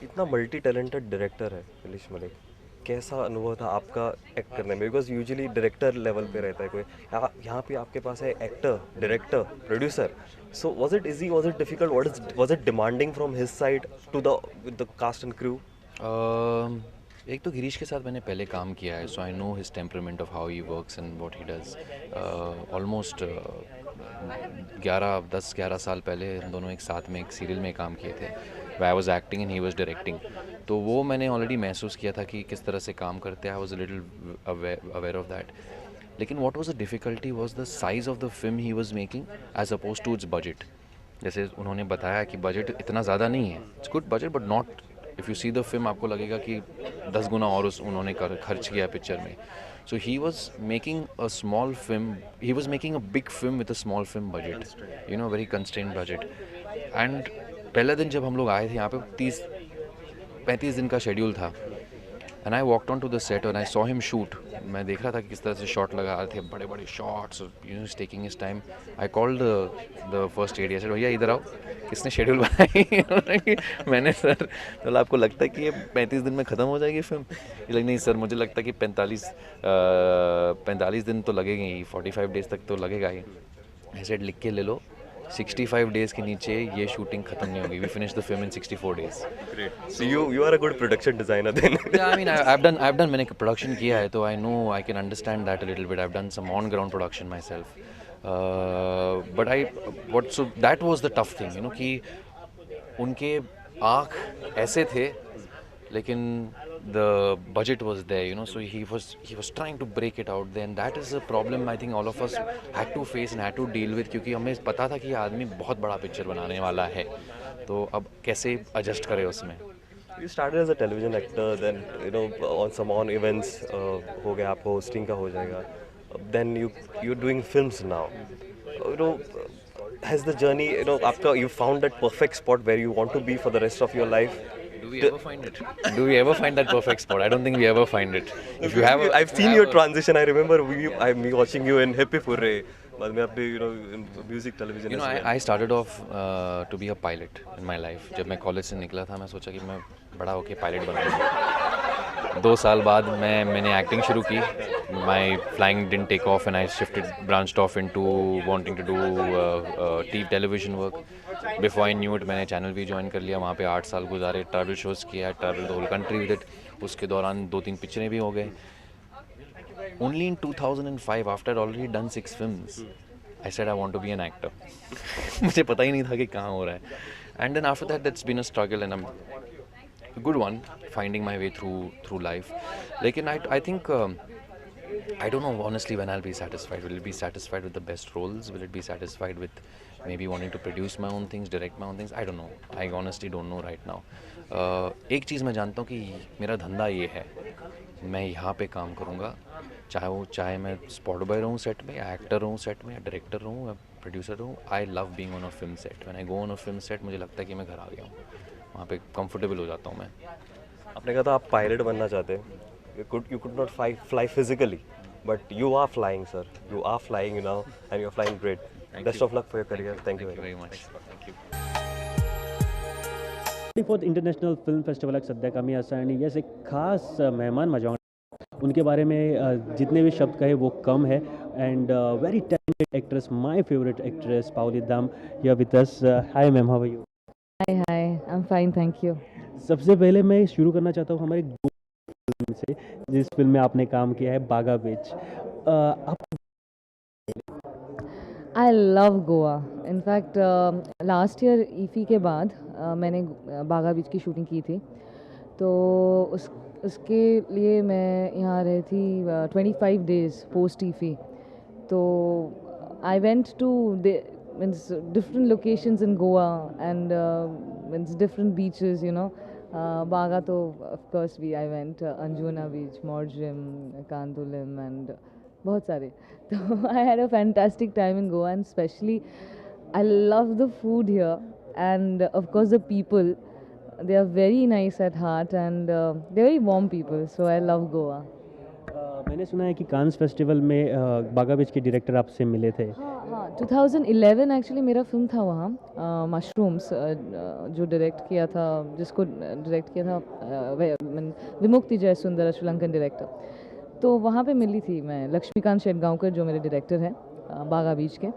इतना multi talented director है इलिश मलिक, कैसा अनुभव था आपका एक्ट करने में? बिकॉज यूजुअली डायरेक्टर लेवल पे रहता है कोई, यहाँ पे आपके पास है actor, director, producer. So was it easy, was it difficult, what is was it demanding from his side to the cast and crew? Um, एक तो गिरीश के साथ मैंने पहले काम किया है, so I know his temperament of how he works and what he does. Almost 10-11 साल पहले हम दोनों एक साथ में एक सीरियल में काम किए थे, I was acting and he was directing. तो वो मैंने ऑलरेडी महसूस किया था कि किस तरह से काम करते हैं। I was little aware of that. लेकिन what was the difficulty was the size of the film he was making as oppose to its budget. जैसे उन्होंने बताया कि बजट इतना ज़्यादा नहीं है, it's good budget but not, if you see the film आपको लगेगा कि 10 गुना और उस उन्होंने खर्च किया पिक्चर में। So he was making a small film, he was making a big film with a small film budget, you know, very constraint budget. And पहले दिन जब हम लोग आए थे यहाँ पे 30-35 दिन का शेड्यूल था, and I walked on to the set and I saw him shoot. मैं देख रहा था कि किस तरह से शॉट लगा रहे थे, बड़े बड़े shots, you know, taking his time. I called the first aid, said भैया इधर आओ, किसने शेड्यूल बनाई? मैंने, सर तो आपको लगता है कि ये 35 दिन में ख़त्म हो जाएगी फिल्म? ये लग नहीं सर, मुझे लगता है कि 45 दिन तो लगेंगे ही, 45 डेज़ तक तो लगेगा ही। ऐसे लिख के ले लो, 65 डेज़ के नीचे ये शूटिंग ख़त्म नहीं होगी। We finish the film in 64 days. Great, so you are a good production designer then. Yeah, I mean, I've done मैंने प्रोडक्शन किया है, तो I know I can understand that a little bit. I've done some on ground production myself. But so that was the tough thing, you know, कि उनके आँख ऐसे थे, लेकिन the budget was there, you know, so he was trying to break it out there, and that is a problem I think all of us had to face and had to deal with, क्योंकि हमें पता था कि ये आदमी बहुत बड़ा picture बनाने वाला है, तो अब कैसे adjust करें उसमें। You started as a television actor, then on some on events हो गया, आपको hosting का हो जाएगा, then you're doing films now. You know, has the journey, आपका, you found that perfect spot where you want to be for the rest of your life? Do we ever find it? Do we ever find that perfect spot? I don't think we ever find it. If you have a, I've if you seen have your a, transition. I remember me watching you in Hippie Purre, बाद में आपने in music television you know, as well. I started off to be a pilot in my life. जब मैं college से निकला था, मैं सोचा कि मैं बड़ा होके पायलट बनूंगा। 2 साल बाद मैंने एक्टिंग शुरू की। My flying didn't take off and I shifted, branched off into wanting to do television work. Before I knew it मैंने चैनल भी ज्वाइन कर लिया, वहाँ पे 8 साल गुजारे, ट्रैवल शोज़ किया, travel the whole country with it. उसके दौरान 2-3 पिक्चरें भी हो गए। Only in 2005, after I'd already done 6 films, I said I want to be an actor. मुझे पता ही नहीं था कि कहाँ हो रहा है. And then after that, that's been a struggle, and a good one, finding my way through life. लेकिन I think I don't know honestly when I'll be satisfied. Will it be satisfied with the best roles? Will it be satisfied with maybe wanting to produce my own things, direct my own things? I don't know. I honestly don't know right now. एक चीज़ मैं जानता हूँ कि मेरा धंधा ये है, मैं यहाँ पे काम करूँगा, चाहे मैं स्पॉट बॉय रहूँ सेट में, या एक्टर रहूँ सेट में, या डायरेक्टर रहूँ, या प्रोड्यूसर रहूँ। I love being on a film set. When I go on a film set, मुझे लगता है कि मैं घर आ गया हूँ, वहाँ पे कंफर्टेबल हो जाता हूँ मैं। आपने कहा था आप पायलट बनना चाहते हैं। You could not fly physically, but you are flying, sir. You are flying now, and you're flying great. Thank Best you. of luck for your career. Thank you Thank you very very much. much. Thank you. 34th international film फेस्टिवलाक सध्या आम्ही आसा आणि yes एक खास मेहमान माझ्या वांगडा। उनके बारे में जितने भी शब्द कहे वो कम है। And very talented actress, my favourite actress Paoli Dam here with us. Hi ma'am, how are you? Hi, I'm fine, thank you. सबसे पहले मैं शुरू करना चाहता हूँ हमारे गो फिल्म से, जिस फिल्म में आपने काम किया है, बागा बीच। आप I love Goa. In fact, last year ईफ़ी के बाद मैंने बागा बीच की शूटिंग की थी, तो उसके लिए मैं यहाँ रही थी 25 डेज़ पोस्ट ईफ़ी। तो I went to means different locations in Goa and means different beaches, you know. Baga तो of course we I went Anjuna beach, Morjim, Candolim and बहुत सारे। तो I had a fantastic time in Goa and specially I love the food here and of course the people. They are very nice at heart and they're very warm people, so I love Goa. मैंने सुना है कि कांस festival में बागा बीच के director आपसे मिले थे। हाँ हाँ 2011 एक्चुअली मेरा फिल्म था वहाँ, मशरूम्स, जो डायरेक्ट किया था, जिसको डायरेक्ट किया था विमुक्ति जयसुंदर, श्रीलंकन डायरेक्टर। तो वहाँ पे मिली थी मैं लक्ष्मीकांत शेटगांवकर, जो मेरे डायरेक्टर हैं बागा बीच के।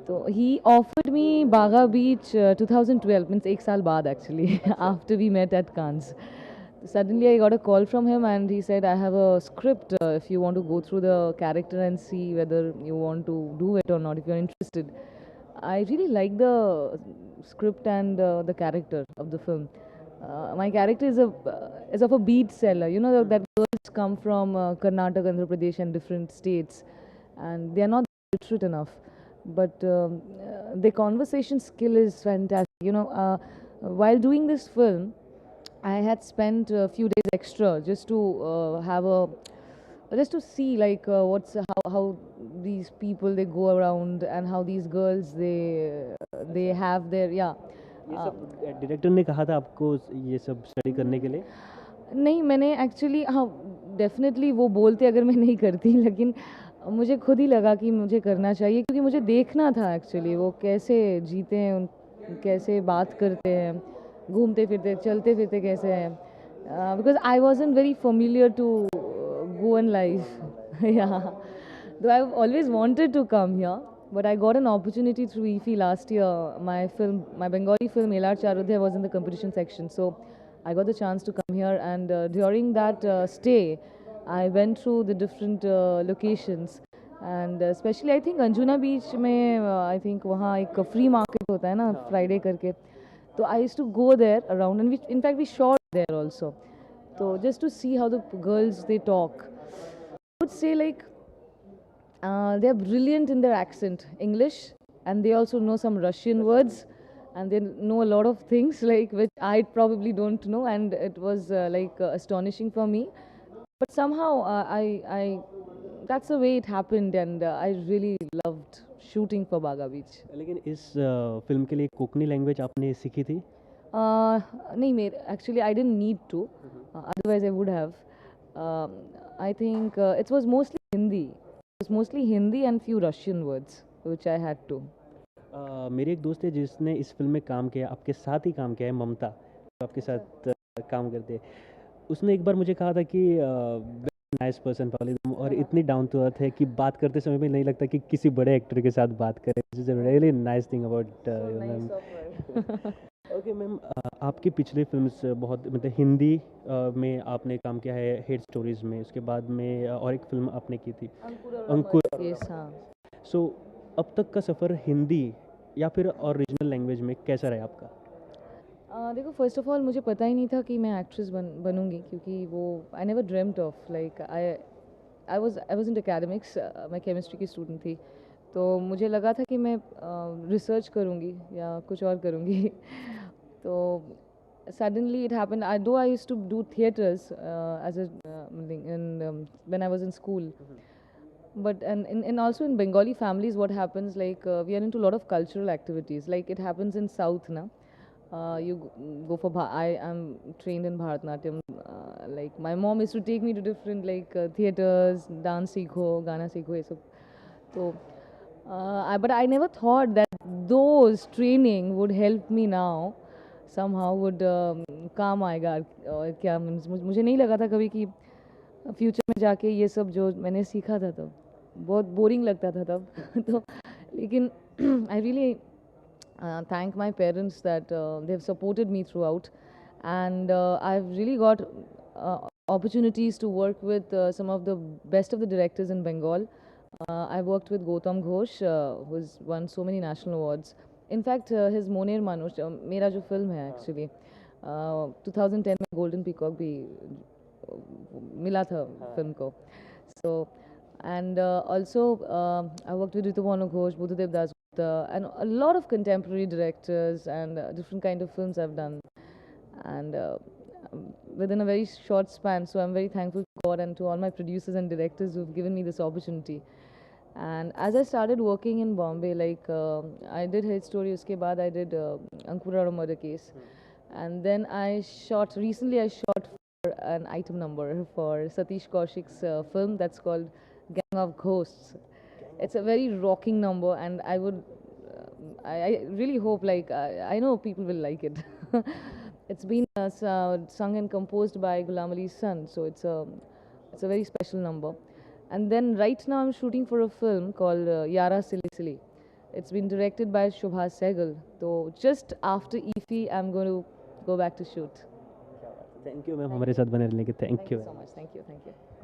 तो ही ऑफर्ड मी बागा बीच 2012, मीन्स एक साल बाद actually, after we met at Cannes. Suddenly I got a call from him and he said, I have a script, if you want to go through the character and see whether you want to do it or not, if you're interested. I really like the script and the character of the film. My character is of a bead seller. You know that girls come from Karnataka, Andhra Pradesh and different states, and they are not literate enough. But their conversation skill is fantastic. While doing this film, I had spent a few days extra just to just to see like how these people they go around and how these girls they have their ये सब director ने कहा था आपको ये सब study करने के लिए? नहीं, मैंने एक्चुअली हाँ डेफिनेटली वो बोलते अगर मैं नहीं करती, लेकिन मुझे खुद ही लगा कि मुझे करना चाहिए, क्योंकि मुझे देखना था एक्चुअली वो कैसे जीते हैं, कैसे बात करते हैं, घूमते फिरते चलते फिरते कैसे हैं, because I wasn't very familiar to go in life. Yeah. Though I've always wanted to come here, but I got an opportunity through IFI last year. My Bengali film Elar Charodhya was in the competition section, so I got the chance to come here. And during that stay, I went through the different locations, and especially I think Anjuna Beach में I think वहाँ एक free market होता है ना Friday करके, तो I used to go there around, and in fact we shot there also. So just to see how the girls they talk, I would say like they are brilliant in their accent, English, and they also know some Russian words, and they know a lot of things like which I probably don't know, and it was astonishing for me. But somehow I that's the way it happened, and I really loved shooting for Baga Beach. लेकिन इस film के लिए Konkani language आपने सीखी थी? नहीं, मेरे actually I didn't need to, otherwise I would have. I think it was mostly Hindi. It was mostly Hindi and few Russian words which I had to. मेरी एक दोस्त है जिसने इस फिल्म में काम किया, आपके साथ ही काम किया है, ममता, जो आपके साथ काम करते हैं। उसने एक बार मुझे कहा था कि नाइस पर्सन पाली, और इतनी डाउन टू अर्थ है कि बात करते समय भी नहीं लगता कि किसी बड़े एक्टर के साथ बात करें। This is a really nice thing about ma'am. Okay ma'am, आपकी पिछली फिल्म्स बहुत मतलब हिंदी में आपने काम किया है हेड स्टोरीज में, उसके बाद में और एक फिल्म आपने की थी अंकुर। Yes, हाँ. सो अब तक का सफ़र हिंदी या फिर ओरिजिनल लैंग्वेज में कैसा रहा आपका? देखो, फर्स्ट ऑफ ऑल मुझे पता ही नहीं था कि मैं एक्ट्रेस बनूंगी, क्योंकि वो I never dreamed of, like I was in academics, मैं केमिस्ट्री की स्टूडेंट थी, तो मुझे लगा था कि मैं रिसर्च करूंगी या कुछ और करूंगी। तो suddenly it happened. Though I used to do theatres as a when I was in school, but and also in Bengali families, what happens like we are into a lot of cultural activities. Like it happens in South, na. You go for I am trained in Bharatanatyam. Like my mom used to take me to different like theatres, dance seekho, Gana seekho, ये सब. So, but I never thought that those training would help me now. Somehow would काम आएगा, और क्या मुझे नहीं लगा था कभी कि फ्यूचर में जाके ये सब जो मैंने सीखा था तब बहुत बोरिंग लगता था तब। तो लेकिन I really thank my parents that they have supported me throughout, and I've really got opportunities to work with some of the best of the directors in Bengal. I worked with Gautam Ghosh, who's won so many national awards. In fact, his Moner Manush, मेरा जो film है actually, 2010 में Golden Peacock भी मिला था film को. So, and also I worked with Ritupurna Ghosh, Buddhadev Das Gupta, and a lot of contemporary directors and different kind of films I've done, and within a very short span. So I'm very thankful to God and to all my producers and directors who've given me this opportunity. And as I started working in Bombay, like I did Hate Story, uske baad I did Ankurara Murder Case, and then recently I shot for an item number for Satish Kaushik's film that's called Gang of Ghosts. It's a very rocking number, and I really hope I know people will like it. It's been sung and composed by Ghulam Ali's son, so it's a very special number. And then right now I'm shooting for a film called Yara Silly Silly. It's been directed by Shubha Sehgal. So just after EFI, I'm going to go back to shoot. Thank you ma'am हमारे साथ बने रहने के thank Thank you you so much. Thank you. Thank you.